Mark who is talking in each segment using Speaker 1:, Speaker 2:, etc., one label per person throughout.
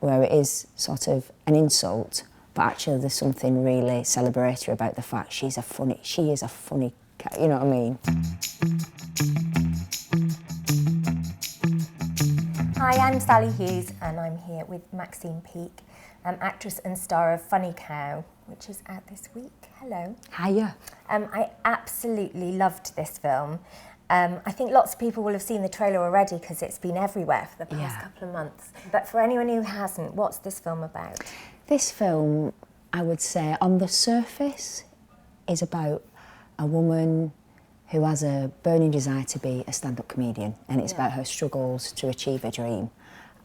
Speaker 1: where it is sort of an insult, but actually there's something really celebratory about the fact she is a funny, you know what I mean?
Speaker 2: Hi, I'm Sali Hughes and I'm here with Maxine Peake, actress and star of Funny Cow, which is out this week. Hello.
Speaker 1: Hiya.
Speaker 2: I absolutely loved this film. I think lots of people will have seen the trailer already because it's been everywhere for the past couple of months. But for anyone who hasn't, what's this film about?
Speaker 1: This film, I would say, on the surface, is about a woman who has a burning desire to be a stand-up comedian, and it's about her struggles to achieve a dream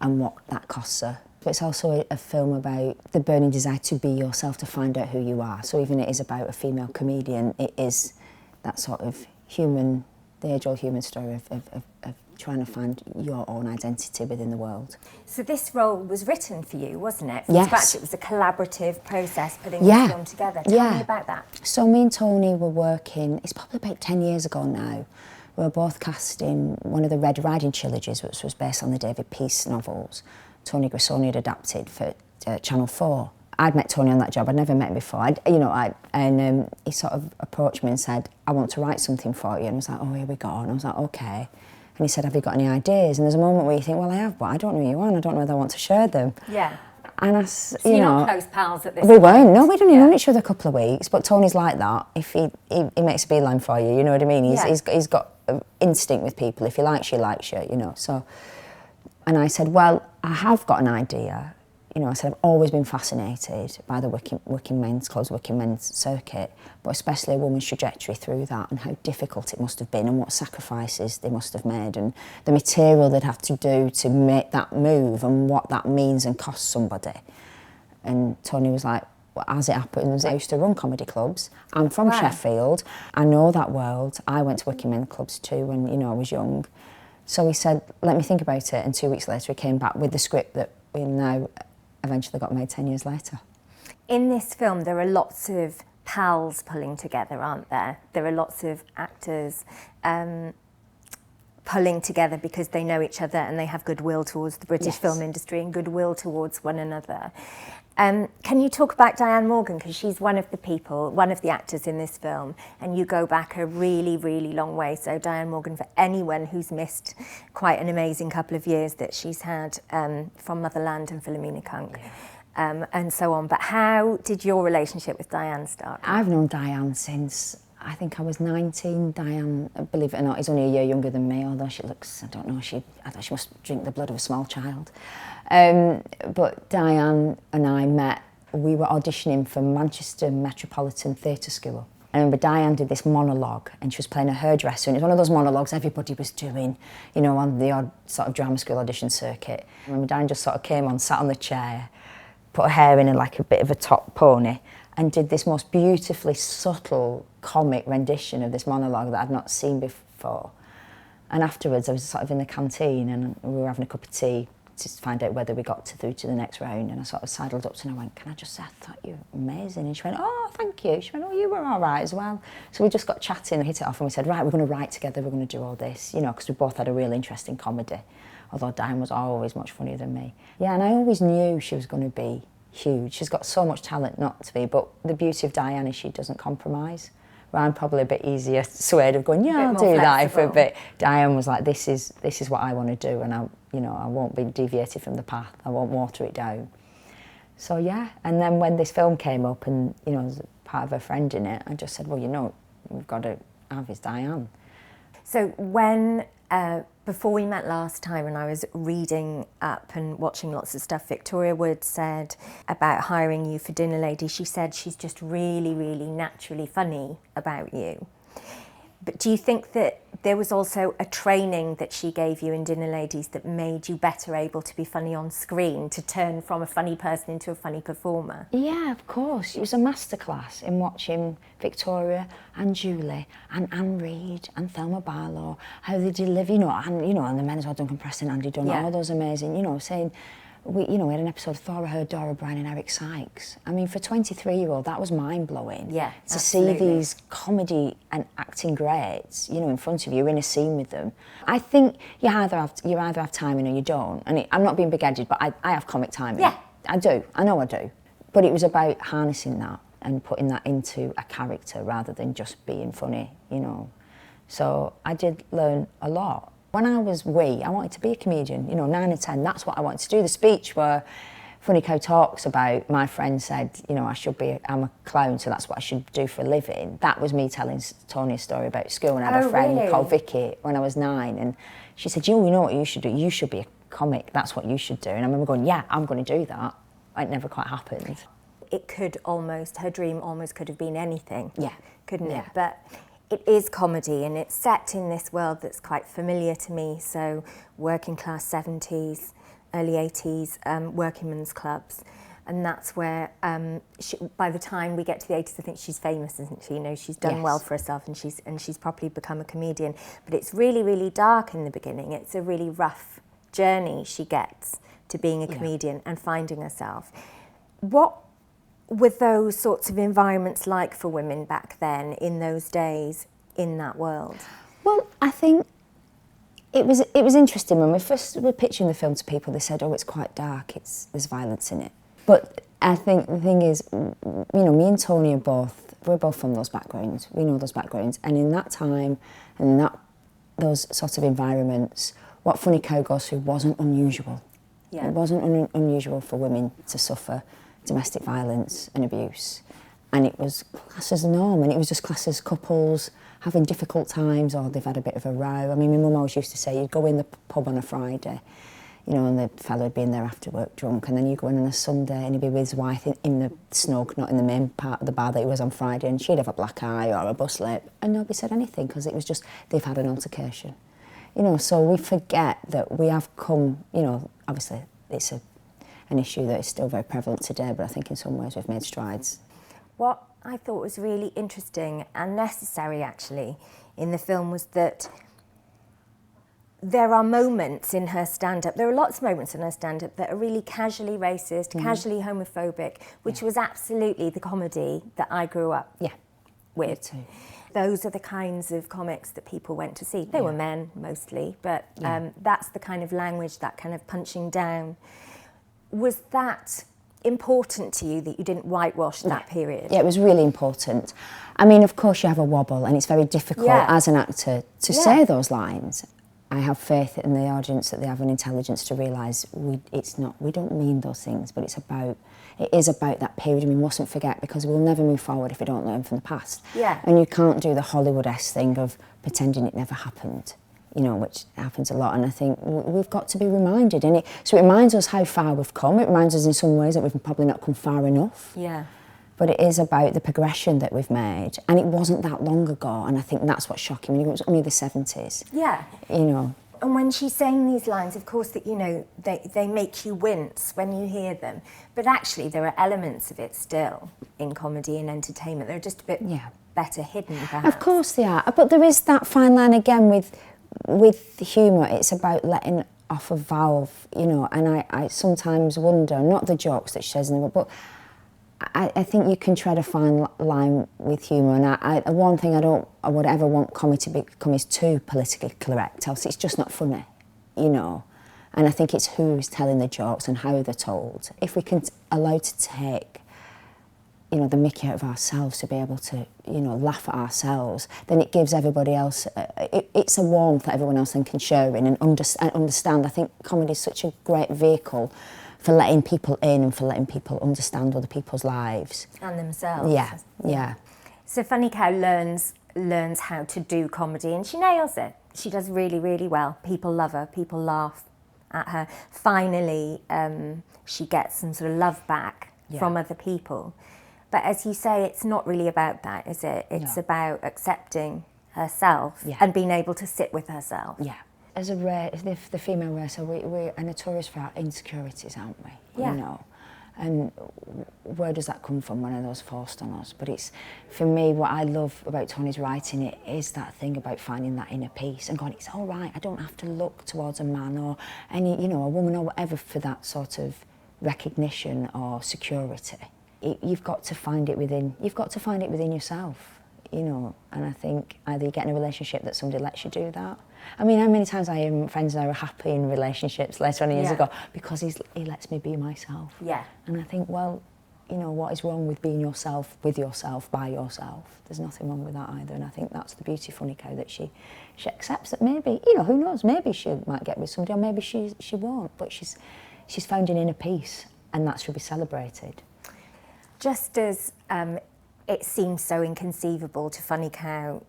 Speaker 1: and what that costs her. But it's also a film about the burning desire to be yourself, to find out who you are. So even it is about a female comedian, it is that sort of human, the age-old human story of trying to find your own identity within the world.
Speaker 2: So this role was written for you, wasn't it?
Speaker 1: Yes.
Speaker 2: In fact, it was a collaborative process putting this film together. Tell me about that.
Speaker 1: So me and Tony were working, it's probably about 10 years ago now. We were both casting one of the Red Riding trilogies, which was based on the David Peace novels. Tony Grissoni had adapted for Channel 4. I'd met Tony on that job. I'd never met him before. He sort of approached me and said, "I want to write something for you." And I was like, "Oh, here we go." And I was like, "Okay." And he said, "Have you got any ideas?" And there's a moment where you think, "Well, I have, but I don't know who you are, and I don't know whether I want to share them."
Speaker 2: Yeah.
Speaker 1: And
Speaker 2: so you're not close pals at this
Speaker 1: We
Speaker 2: point?
Speaker 1: weren't. No, we'd only known each other a couple of weeks. But Tony's like that. If he makes a beeline for you, you know what I mean. He's got instinct with people. If he likes you, you know. So, and I said, "Well, I have got an idea." You know, I said, I've always been fascinated by the working men's clubs, working men's circuit, but especially a woman's trajectory through that and how difficult it must have been and what sacrifices they must have made and the material they'd have to do to make that move and what that means and costs somebody. And Tony was like, well, as it happens, I used to run comedy clubs. I'm from Sheffield. I know that world. I went to working men's clubs too when, I was young. So he said, let me think about it. And 2 weeks later, he came back with the script that we now eventually got made 10 years later.
Speaker 2: In this film, there are lots of pals pulling together, aren't there? There are lots of actors pulling together because they know each other and they have goodwill towards the British film industry and goodwill towards one another. Can you talk about Diane Morgan? Because she's one of the actors in this film, and you go back a really, really long way. So Diane Morgan, for anyone who's missed quite an amazing couple of years that she's had from Motherland and Philomena Kunk, and so on. But how did your relationship with Diane start?
Speaker 1: I've known Diane since I think I was 19. Diane, believe it or not, is only a year younger than me, although she looks, I don't know, I thought she must drink the blood of a small child. But Diane and I met, we were auditioning for Manchester Metropolitan Theatre School. I remember Diane did this monologue and she was playing a hairdresser, and it was one of those monologues everybody was doing, on the odd sort of drama school audition circuit. I remember Diane just sort of came on, sat on the chair, put her hair in like a bit of a top pony, and did this most beautifully subtle comic rendition of this monologue that I'd not seen before. And afterwards I was sort of in the canteen and we were having a cup of tea to find out whether we got through to the next round, and I sort of sidled up to her and I went, "Can I just say, I thought you were amazing." And she went, "Oh, thank you." She went, "Oh, you were all right as well." So we just got chatting and hit it off, and we said, right, we're going to write together, we're going to do all this, because we both had a real interest in comedy, although Diane was always much funnier than me. Yeah, and I always knew she was going to be huge. She's got so much talent not to be, but the beauty of Diane is she doesn't compromise. Where I'm probably a bit easier swayed of going, yeah, I'll do that for a bit. Diane was like, this is what I want to do, and I won't be deviated from the path. I won't water it down. So yeah, and then when this film came up and, as part of her friend in it, I just said, well, we've got to have his Diane.
Speaker 2: So when, before we met last time and I was reading up and watching lots of stuff Victoria Wood said about hiring you for Dinner Lady, she said she's just really, really naturally funny about you. But do you think that there was also a training that she gave you in Dinner Ladies that made you better able to be funny on screen, to turn from a funny person into a funny performer?
Speaker 1: Yeah, of course. It was a masterclass in watching Victoria and Julie and Anne Reid and Thelma Barlow, how they deliver, and the men as well, Duncan Preston, Andy Dunn, all those amazing, saying, we had an episode of Thora Heard, Dora Bryan and Eric Sykes. I mean, for a 23-year-old, that was mind-blowing.
Speaker 2: Yeah,
Speaker 1: to
Speaker 2: absolutely.
Speaker 1: see these comedy and acting greats, in front of you, in a scene with them. I think you either have timing or you don't. And I'm not being big-headed, but I have comic timing.
Speaker 2: Yeah.
Speaker 1: I do. I know I do. But it was about harnessing that and putting that into a character rather than just being funny, So I did learn a lot. When I was I wanted to be a comedian, 9 or 10, that's what I wanted to do. The speech where Funny Cow talks about, my friend said, I'm a clown, so that's what I should do for a living. That was me telling Tony a story about school, and I had a friend
Speaker 2: really?
Speaker 1: called Vicky when I was 9, and she said, you know what you should do? You should be a comic, that's what you should do. And I remember going, yeah, I'm going to do that. It never quite happened.
Speaker 2: Her dream almost could have been anything.
Speaker 1: Yeah.
Speaker 2: Couldn't
Speaker 1: Yeah.
Speaker 2: it? But it is comedy, and it's set in this world that's quite familiar to me. So working class 70s, early 80s, working men's clubs. And that's where, by the time we get to the 80s, I think she's famous, isn't she? She's done well for herself, and she's properly become a comedian. But it's really, really dark in the beginning. It's a really rough journey she gets to being a comedian and finding herself. What were those sorts of environments like for women back then, in those days, in that world?
Speaker 1: Well, I think it was interesting when we first were pitching the film to people. They said, "Oh, it's quite dark. There's violence in it." But I think the thing is, me and Tony we're both from those backgrounds. We know those backgrounds, and in that time and those sort of environments, what Funny Cow goes through wasn't unusual.
Speaker 2: Yeah.
Speaker 1: It wasn't unusual for women to suffer domestic violence and abuse, and it was classed as a norm, and it was just classed as couples having difficult times, or they've had a bit of a row. I mean, my mum always used to say, you'd go in the pub on a Friday, and the fella would be in there after work drunk, and then you go in on a Sunday and he'd be with his wife in the snug, not in the main part of the bar that he was on Friday, and she'd have a black eye or a bus lip, and nobody said anything, because it was just, they've had an altercation. So we forget that we have come, obviously it's an issue that is still very prevalent today, but I think in some ways we've made strides.
Speaker 2: What I thought was really interesting and necessary, actually, in the film was that there are moments in her stand-up, there are lots of moments in her stand-up that are really casually racist, casually homophobic, which was absolutely the comedy that I grew up with.
Speaker 1: Me too.
Speaker 2: Those are the kinds of comics that people went to see. They were men, mostly, but that's the kind of language, that kind of punching down. Was that important to you, that you didn't whitewash that period?
Speaker 1: Yeah, it was really important. I mean, of course you have a wobble, and it's very difficult as an actor to say those lines. I have faith in the audience that they have an intelligence to realise we don't mean those things, but it is about that period, and we mustn't forget, because we'll never move forward if we don't learn from the past.
Speaker 2: Yeah.
Speaker 1: And you can't do the Hollywood-esque thing of pretending it never happened, which happens a lot, and I think we've got to be reminded. So it reminds us how far we've come. It reminds us in some ways that we've probably not come far enough.
Speaker 2: Yeah.
Speaker 1: But it is about the progression that we've made, and it wasn't that long ago, and I think that's what's shocking. It was only the 70s.
Speaker 2: Yeah. And when she's saying these lines, of course, that they make you wince when you hear them, but actually there are elements of it still in comedy and entertainment. They're just a bit better hidden, perhaps.
Speaker 1: Of course they are, but there is that fine line again with humour. It's about letting off a valve, and I sometimes wonder, not the jokes that she says in the book, but I think you can tread a fine line with humour, and one thing I would ever want comedy to become is too politically correct, else it's just not funny, And I think it's who's telling the jokes and how they're told. If we can allow to take, the mickey out of ourselves, to be able to, laugh at ourselves, then it gives everybody else, it's a warmth that everyone else then can share in and understand. I think comedy is such a great vehicle for letting people in and for letting people understand other people's lives.
Speaker 2: And themselves.
Speaker 1: Yeah.
Speaker 2: So Funny Cow learns how to do comedy, and she nails it. She does really, really well. People love her. People laugh at her. Finally, she gets some sort of love back from other people. But as you say, it's not really about that, is it? It's about accepting herself and being able to sit with herself.
Speaker 1: Yeah. As the female race, we're notorious for our insecurities, aren't we?
Speaker 2: Yeah.
Speaker 1: And where does that come from? When are those forced on us? But it's, for me, what I love about Tony's writing, it is that thing about finding that inner peace and going, it's all right, I don't have to look towards a man or any, you know, a woman or whatever for that sort of recognition or security. You've got to find it within, yourself, you know. And I think either you get in a relationship that somebody lets you do that. I mean, how many times I hear friends that are happy in relationships later on years ago because he lets me be myself. Yeah. And I think, well, you know, what is wrong with being yourself, with yourself, by yourself? There's nothing wrong with that either. And I think that's the beauty of Funny Cow, that she accepts that maybe, you know, who knows, maybe she might get with somebody or maybe she won't, but she's found an inner peace, and that should be celebrated.
Speaker 2: Just as it seems so inconceivable to Funny Cow,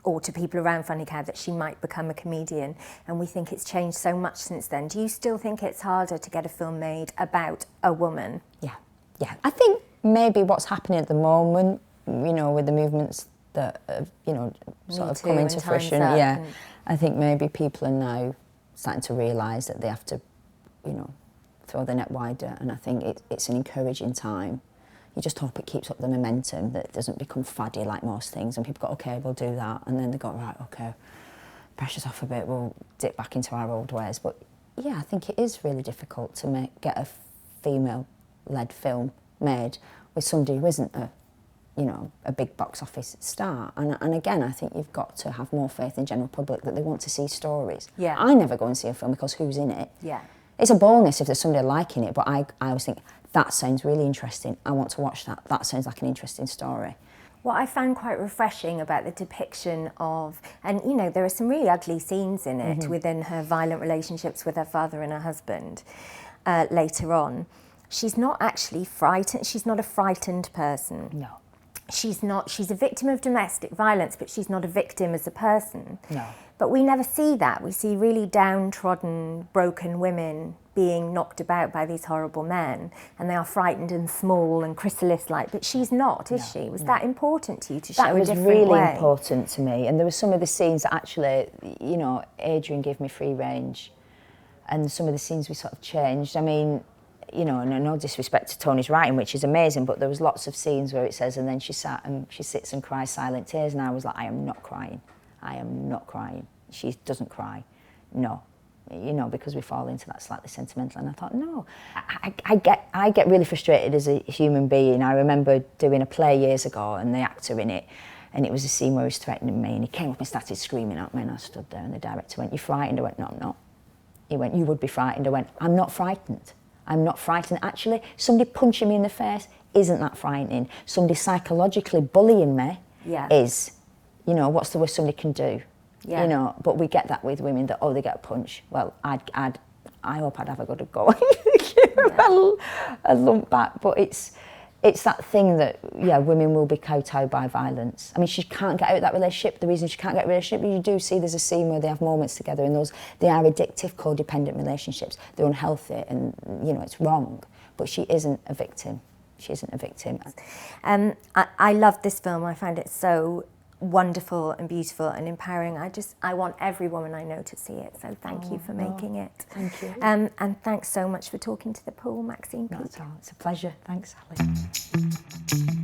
Speaker 2: or to people around Funny Cow, that she might become a comedian, and we think it's changed so much since then. Do you still think it's harder to get a film made about a woman?
Speaker 1: Yeah. I think maybe what's happening at the moment, you know, with the movements that have, you know, sort of come into fruition, I think maybe people are now starting to realise that they have to, you know, throw the net wider, and I think it's an encouraging time. You just hope it keeps up the momentum, that it doesn't become faddy like most things, and people go, okay, we'll do that, and then they go, right, okay, pressure's off a bit, we'll dip back into our old ways. But yeah, I think it is really difficult to get a female-led film made with somebody who isn't a big box office star. And again, I think you've got to have more faith in general public that they want to see stories. Yeah. I never go and see a film because who's in it? Yeah. It's a bonus if there's somebody liking it, but I always think, that sounds really interesting, I want to watch that. That sounds like an interesting story.
Speaker 2: What I found quite refreshing about the depiction of, and you know, there are some really ugly scenes in it within her violent relationships with her father and her husband later on. She's not actually frightened, she's not a frightened person. No. She's a victim of domestic violence, but she's not a victim as a person. No. But we never see that. We see really downtrodden, broken women being knocked about by these horrible men, and they are frightened and small and chrysalis-like, but she's not, is she? Was that important to you to show a different way?
Speaker 1: That was really important to me, and there were some of the scenes that actually, you know, Adrian gave me free range, and some of the scenes we sort of changed. I mean, you know, and no disrespect to Tony's writing, which is amazing, but there was lots of scenes where it says, and then she sits and cries silent tears, and I was like, I am not crying. I am not crying. She doesn't cry. No. You know, because we fall into that slightly sentimental. And I thought, no, I get really frustrated as a human being. I remember doing a play years ago, and the actor in it, and it was a scene where he was threatening me, and he came up and started screaming at me, and I stood there, and the director went, "You frightened?" I went, "No, I'm not." He went, "You would be frightened." I went, "I'm not frightened. I'm not frightened. Actually, somebody punching me in the face isn't that frightening. Somebody psychologically bullying me is. You know, what's the worst somebody can do?" Yeah. You know, but we get that with women, that, oh, they get a punch. Well, I hope I'd have a good go a lump back. But it's that thing that, yeah, women will be kowtowed by violence. I mean, she can't get out of that relationship. The reason she can't get out of the relationship, you do see there's a scene where they have moments together, and they are addictive, codependent relationships. They're unhealthy, and, you know, it's wrong. But she isn't a victim. She isn't a victim.
Speaker 2: I loved this film. I found it so wonderful and beautiful and empowering. I want every woman I know to see it, so thank you for making it.
Speaker 1: Thank you.
Speaker 2: And thanks so much for talking to the pool, Maxine Peake.
Speaker 1: Not at all. It's a pleasure. Thanks, Sally.